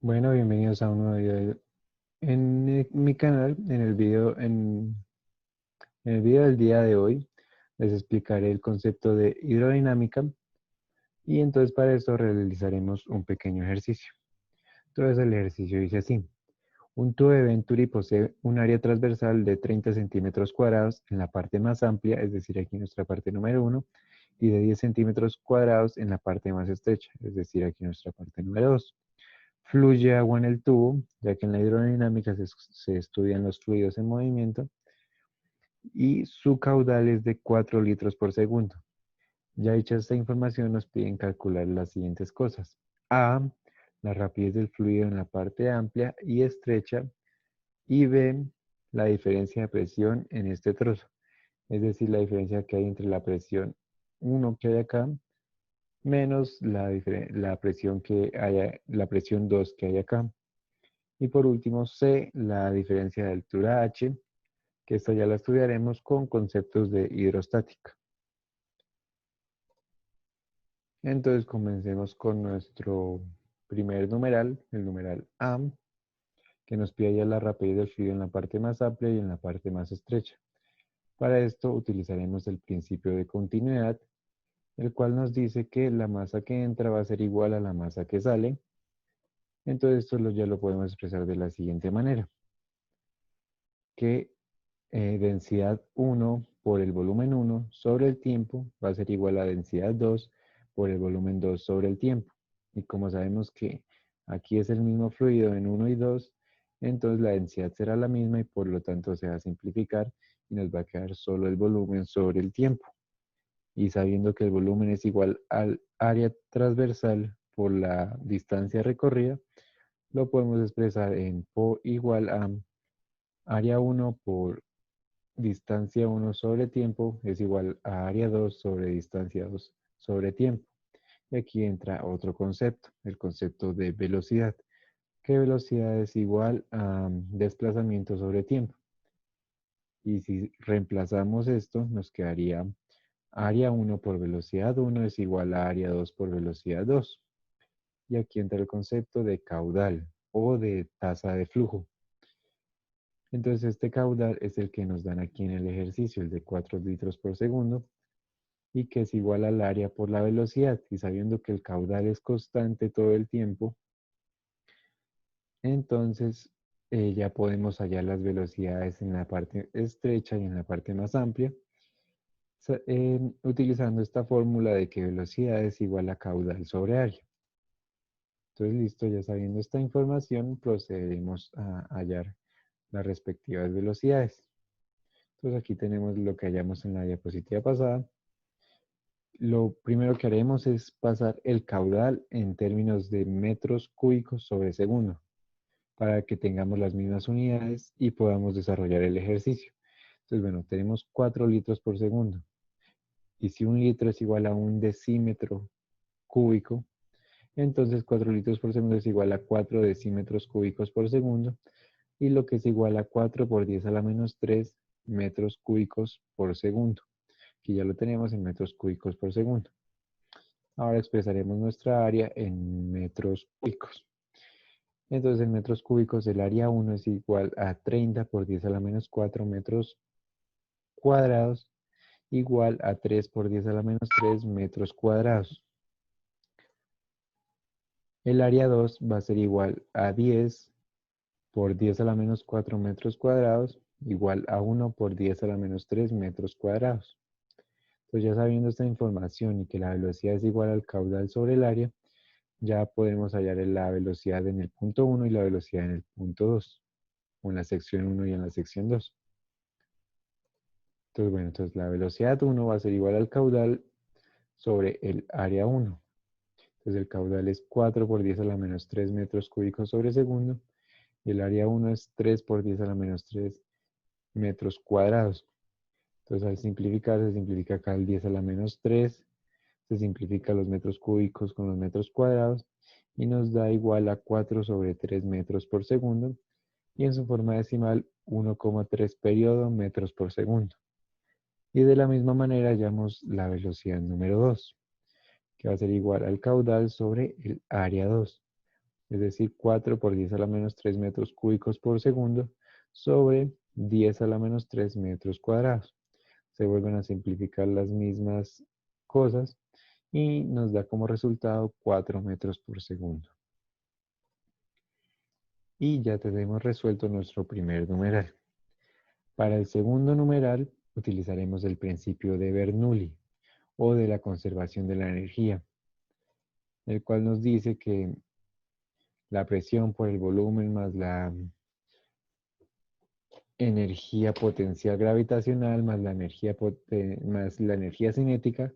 Bueno, bienvenidos a un nuevo video en mi canal. En el video del día de hoy les explicaré el concepto de hidrodinámica y entonces para esto realizaremos un pequeño ejercicio. Entonces el ejercicio dice así: un tubo de Venturi posee un área transversal de 30 centímetros cuadrados en la parte más amplia, es decir, aquí nuestra parte número 1, y de 10 centímetros cuadrados en la parte más estrecha, es decir, aquí nuestra parte número 2. Fluye agua en el tubo, ya que en la hidrodinámica se estudian los fluidos en movimiento, y su caudal es de 4 litros por segundo. Ya dicha esta información, nos piden calcular las siguientes cosas. A, la rapidez del fluido en la parte amplia y estrecha, y B, la diferencia de presión en este trozo, es decir, la diferencia que hay entre la presión 1 que hay acá menos la presión la presión 2 que hay acá. Y por último, C, la diferencia de altura H, que esto ya la estudiaremos con conceptos de hidrostática. Entonces comencemos con nuestro primer numeral, el numeral A, que nos pide ya la rapidez del fluido en la parte más amplia y en la parte más estrecha. Para esto utilizaremos el principio de continuidad, el cual nos dice que la masa que entra va a ser igual a la masa que sale. Entonces esto ya lo podemos expresar de la siguiente manera, que densidad 1 por el volumen 1 sobre el tiempo va a ser igual a densidad 2 por el volumen 2 sobre el tiempo. Y como sabemos que aquí es el mismo fluido en 1 y 2, entonces la densidad será la misma y por lo tanto se va a simplificar y nos va a quedar solo el volumen sobre el tiempo. Y sabiendo que el volumen es igual al área transversal por la distancia recorrida, lo podemos expresar en Po igual a área 1 por distancia 1 sobre tiempo es igual a área 2 sobre distancia 2 sobre tiempo. Y aquí entra otro concepto, el concepto de velocidad, que velocidad es igual a desplazamiento sobre tiempo. Y si reemplazamos esto, nos quedaría área 1 por velocidad 1 es igual a área 2 por velocidad 2. Y aquí entra el concepto de caudal o de tasa de flujo. Entonces este caudal es el que nos dan aquí en el ejercicio, el de 4 litros por segundo, y que es igual al área por la velocidad. Y sabiendo que el caudal es constante todo el tiempo, entonces ya podemos hallar las velocidades en la parte estrecha y en la parte más amplia, utilizando esta fórmula de que velocidad es igual a caudal sobre área. Entonces, listo, ya sabiendo esta información, procedemos a hallar las respectivas velocidades. Entonces, aquí tenemos lo que hallamos en la diapositiva pasada. Lo primero que haremos es pasar el caudal en términos de metros cúbicos sobre segundo, para que tengamos las mismas unidades y podamos desarrollar el ejercicio. Entonces, bueno, tenemos 4 litros por segundo. Y si un litro es igual a un decímetro cúbico, entonces 4 litros por segundo es igual a 4 decímetros cúbicos por segundo, y lo que es igual a 4 por 10 a la menos 3 metros cúbicos por segundo. Aquí ya lo tenemos en metros cúbicos por segundo. Ahora expresaremos nuestra área en metros cúbicos. Entonces en metros cúbicos el área 1 es igual a 30 por 10 a la menos 4 metros cuadrados, igual a 3 por 10 a la menos 3 metros cuadrados. El área 2 va a ser igual a 10 por 10 a la menos 4 metros cuadrados, igual a 1 por 10 a la menos 3 metros cuadrados. Entonces ya sabiendo esta información y que la velocidad es igual al caudal sobre el área, ya podemos hallar la velocidad en el punto 1 y la velocidad en el punto 2, o en la sección 1 y en la sección 2. Entonces, bueno, entonces la velocidad 1 va a ser igual al caudal sobre el área 1. Entonces el caudal es 4 por 10 a la menos 3 metros cúbicos sobre segundo, y el área 1 es 3 por 10 a la menos 3 metros cuadrados. Entonces al simplificar, se simplifica acá el 10 a la menos 3, se simplifica los metros cúbicos con los metros cuadrados, y nos da igual a 4 sobre 3 metros por segundo, y en su forma decimal 1,3 periodo metros por segundo. Y de la misma manera hallamos la velocidad número 2, que va a ser igual al caudal sobre el área 2. es decir, 4 por 10 a la menos 3 metros cúbicos por segundo sobre 10 a la menos 3 metros cuadrados. Se vuelven a simplificar las mismas cosas y nos da como resultado 4 metros por segundo. Y ya tenemos resuelto nuestro primer numeral. Para el segundo numeral utilizaremos el principio de Bernoulli o de la conservación de la energía, el cual nos dice que la presión por el volumen más la energía potencial gravitacional más más la energía cinética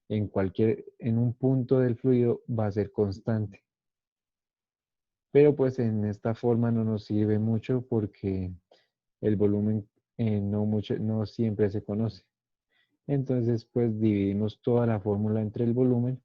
en un punto del fluido va a ser constante. Pero pues en esta forma no nos sirve mucho porque el volumen no siempre se conoce. Entonces pues dividimos toda la fórmula entre el volumen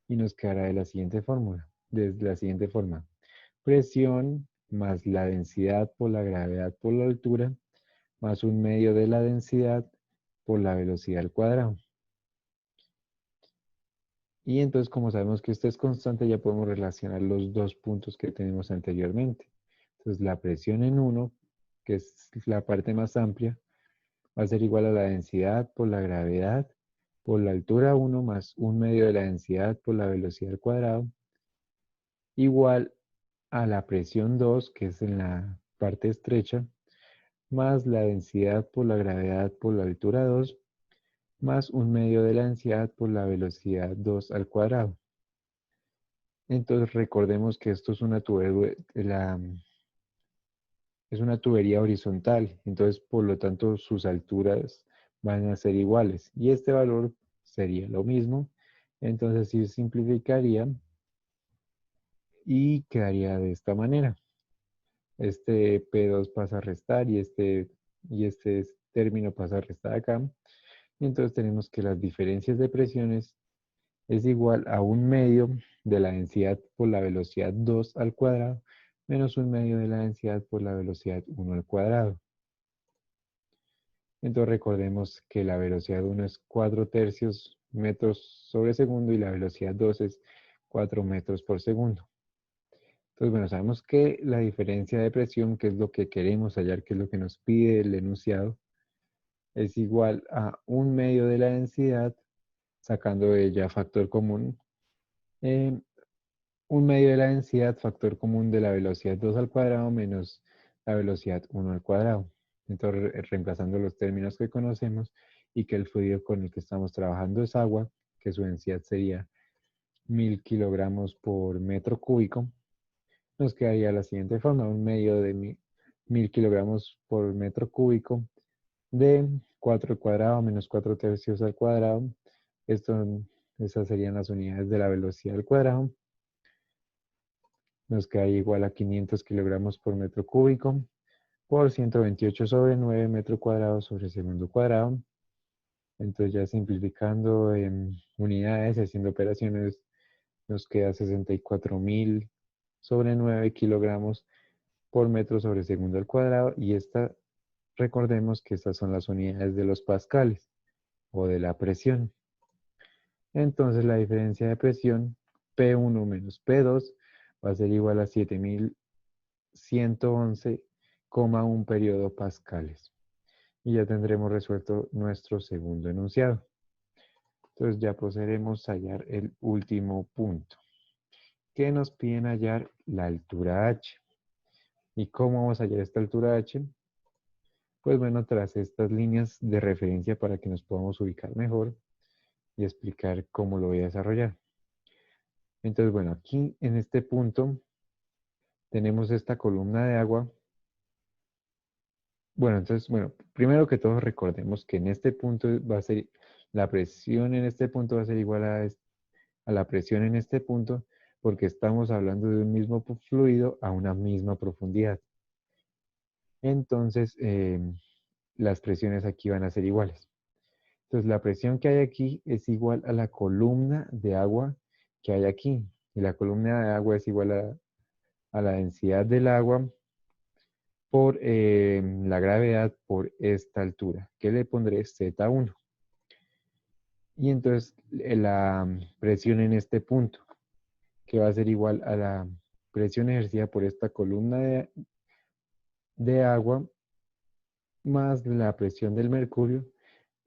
y nos quedará de la siguiente fórmula, de la siguiente forma. Presión más la densidad por la gravedad por la altura más un medio de la densidad por la velocidad al cuadrado. Y entonces, como sabemos que esto es constante, ya podemos relacionar los dos puntos que tenemos anteriormente. Entonces, la presión en 1, que es la parte más amplia, va a ser igual a la densidad por la gravedad por la altura 1 más un medio de la densidad por la velocidad al cuadrado, igual a la presión 2, que es en la parte estrecha, más la densidad por la gravedad por la altura 2, más un medio de la densidad por la velocidad 2 al cuadrado. Entonces recordemos que esto es es una tubería horizontal, entonces por lo tanto sus alturas van a ser iguales y este valor sería lo mismo. Entonces sí simplificaría y quedaría de esta manera. Este P2 pasa a restar y este término pasa a restar acá. Y entonces tenemos que las diferencias de presiones es igual a un medio de la densidad por la velocidad 2 al cuadrado menos un medio de la densidad por la velocidad 1 al cuadrado. Entonces recordemos que la velocidad 1 es 4 tercios metros sobre segundo y la velocidad 2 es 4 metros por segundo. Entonces, bueno, sabemos que la diferencia de presión, que es lo que queremos hallar, que es lo que nos pide el enunciado, es igual a un medio de la densidad, sacando de ella factor común, eh, un medio de la densidad, factor común de la velocidad 2 al cuadrado menos la velocidad 1 al cuadrado. Entonces, reemplazando los términos que conocemos y que el fluido con el que estamos trabajando es agua, que su densidad sería 1000 kilogramos por metro cúbico, nos quedaría la siguiente forma, un medio de 1000 kilogramos por metro cúbico de 4 al cuadrado menos 4 tercios al cuadrado. Esas serían las unidades de la velocidad al cuadrado. Nos queda igual a 500 kilogramos por metro cúbico por 128 sobre 9 metro cuadrado sobre segundo cuadrado. Entonces ya simplificando en unidades y haciendo operaciones nos queda 64.000 sobre 9 kilogramos por metro sobre segundo al cuadrado y recordemos que estas son las unidades de los pascales o de la presión. Entonces la diferencia de presión P1 menos P2 va a ser igual a 7111,1 periodo pascales. Y ya tendremos resuelto nuestro segundo enunciado. Entonces ya procederemos a hallar el último punto, que nos piden hallar la altura H. ¿Y cómo vamos a hallar esta altura H? Pues bueno, tras estas líneas de referencia para que nos podamos ubicar mejor y explicar cómo lo voy a desarrollar. Entonces, bueno, aquí en este punto tenemos esta columna de agua. Bueno, entonces, bueno, primero que todo recordemos que en este punto va a ser, la presión en este punto va a ser igual a la presión en este punto porque estamos hablando de un mismo fluido a una misma profundidad. Entonces, las presiones aquí van a ser iguales. Entonces, la presión que hay aquí es igual a la columna de agua que hay aquí. Y la columna de agua es igual a la densidad del agua por la gravedad por esta altura, que le pondré Z1. Y entonces la presión en este punto, que va a ser igual a la presión ejercida por esta columna de agua más la presión del mercurio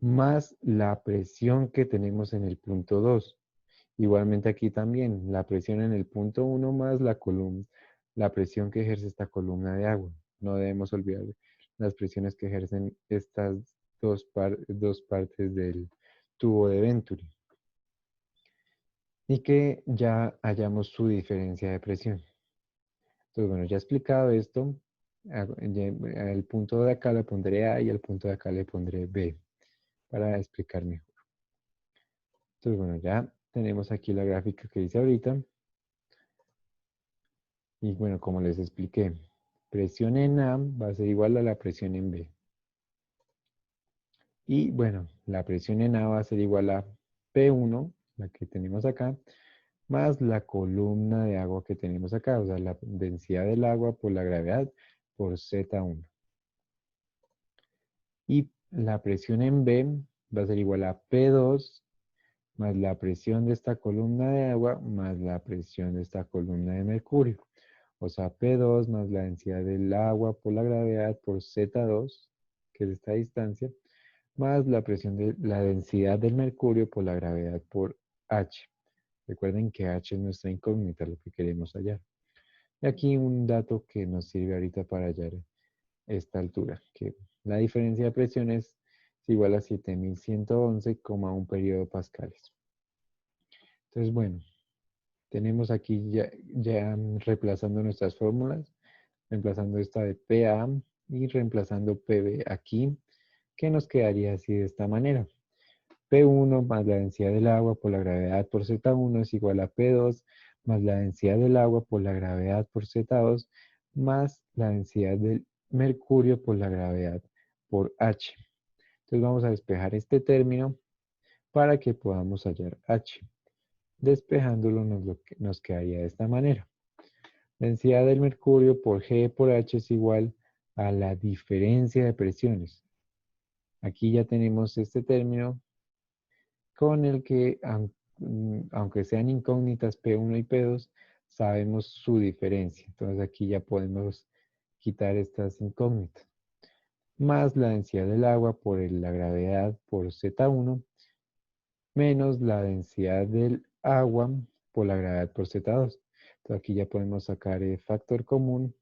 más la presión que tenemos en el punto 2. Igualmente aquí también la presión en el punto 1 más la presión que ejerce esta columna de agua. No debemos olvidar las presiones que ejercen estas dos partes del tubo de Venturi. Y que ya hallamos su diferencia de presión. Entonces, bueno, ya explicado esto, el punto de acá le pondré A y el punto de acá le pondré B para explicar mejor. Entonces, bueno, ya tenemos aquí la gráfica que hice ahorita. Y bueno, como les expliqué, presión en A va a ser igual a la presión en B. Y bueno, la presión en A va a ser igual a P1, la que tenemos acá, más la columna de agua que tenemos acá, o sea, la densidad del agua por la gravedad por Z1. Y la presión en B va a ser igual a P2 más la presión de esta columna de agua más la presión de esta columna de mercurio. O sea, P2 más la densidad del agua por la gravedad por Z2, que es esta distancia, más la presión de la densidad del mercurio por la gravedad por H. Recuerden que H es nuestra incógnita, lo que queremos hallar. Y aquí un dato que nos sirve ahorita para hallar esta altura, que la diferencia de presiones es igual a 7111,1 periodo pascales. Entonces, bueno, tenemos aquí ya reemplazando nuestras fórmulas, reemplazando esta de PA y reemplazando PB aquí, que nos quedaría así de esta manera. P1 más la densidad del agua por la gravedad por Z1 es igual a P2 más la densidad del agua por la gravedad por Z2 más la densidad del mercurio por la gravedad por H. Entonces vamos a despejar este término para que podamos hallar H. Despejándolo nos quedaría de esta manera. Densidad del mercurio por G por H es igual a la diferencia de presiones. Aquí ya tenemos este término con el que, aunque sean incógnitas P1 y P2, sabemos su diferencia. Entonces aquí ya podemos quitar estas incógnitas. Más la densidad del agua por la gravedad por Z1, menos la densidad del agua por la gravedad por Z2. Entonces aquí ya podemos sacar el factor común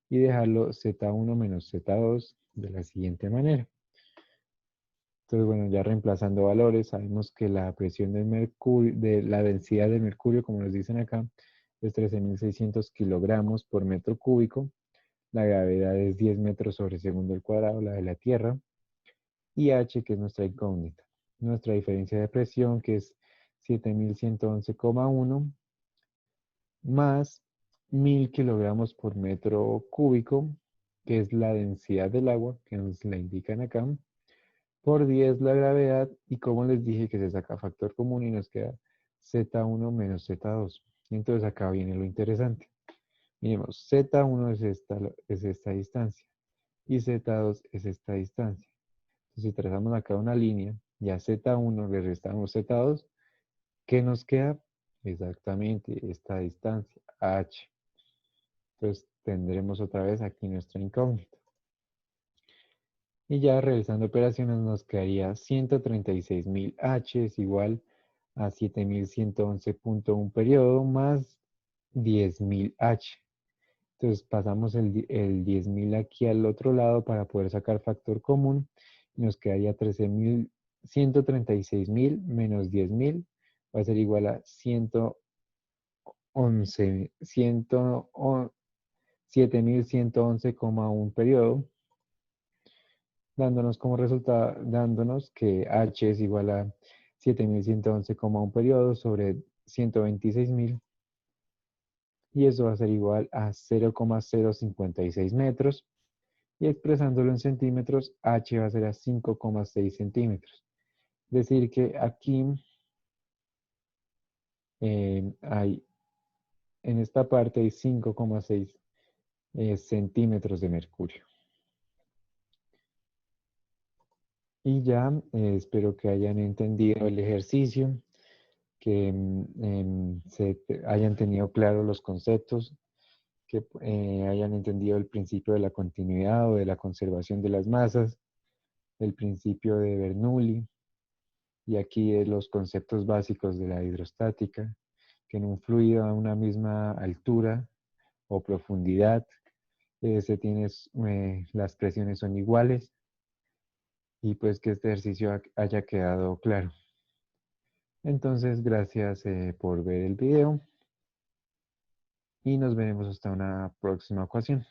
y dejarlo Z1 menos Z2 de la siguiente manera. Entonces, bueno, ya reemplazando valores, sabemos que la presión del mercurio, de la densidad del mercurio, como nos dicen acá, es 13.600 kilogramos por metro cúbico. La gravedad es 10 metros sobre segundo al cuadrado, la de la Tierra. Y H, que es nuestra incógnita. Nuestra diferencia de presión, que es 7.111,1 más 1.000 kilogramos por metro cúbico, que es la densidad del agua, que nos la indican acá, por 10 la gravedad, y como les dije que se saca factor común y nos queda Z1 menos Z2. Y entonces acá viene lo interesante. Miremos, Z1 es esta distancia y Z2 es esta distancia. Entonces si trazamos acá una línea y a Z1 le restamos Z2, ¿qué nos queda? Exactamente esta distancia, H. Entonces tendremos otra vez aquí nuestra incógnita. Y ya realizando operaciones nos quedaría 136.000 H es igual a 7.111,1 periodo más 10.000 H. Entonces pasamos el 10.000 aquí al otro lado para poder sacar factor común. Y nos quedaría 136.000 menos 10.000 va a ser igual a 7.111,1 periodo, dándonos como resultado, dándonos que H es igual a 7.111,1 periodo sobre 126.000, y eso va a ser igual a 0,056 metros, y expresándolo en centímetros, H va a ser a 5,6 centímetros. Es decir que aquí hay, en esta parte hay 5,6 centímetros de mercurio. Y ya espero que hayan entendido el ejercicio, que hayan tenido claros los conceptos. que hayan entendido el principio de la continuidad o de la conservación de las masas, el principio de Bernoulli, y aquí los conceptos básicos de la hidrostática, que en un fluido a una misma altura o profundidad las presiones son iguales, y pues que este ejercicio haya quedado claro. Entonces, gracias por ver el video y nos veremos hasta una próxima ocasión.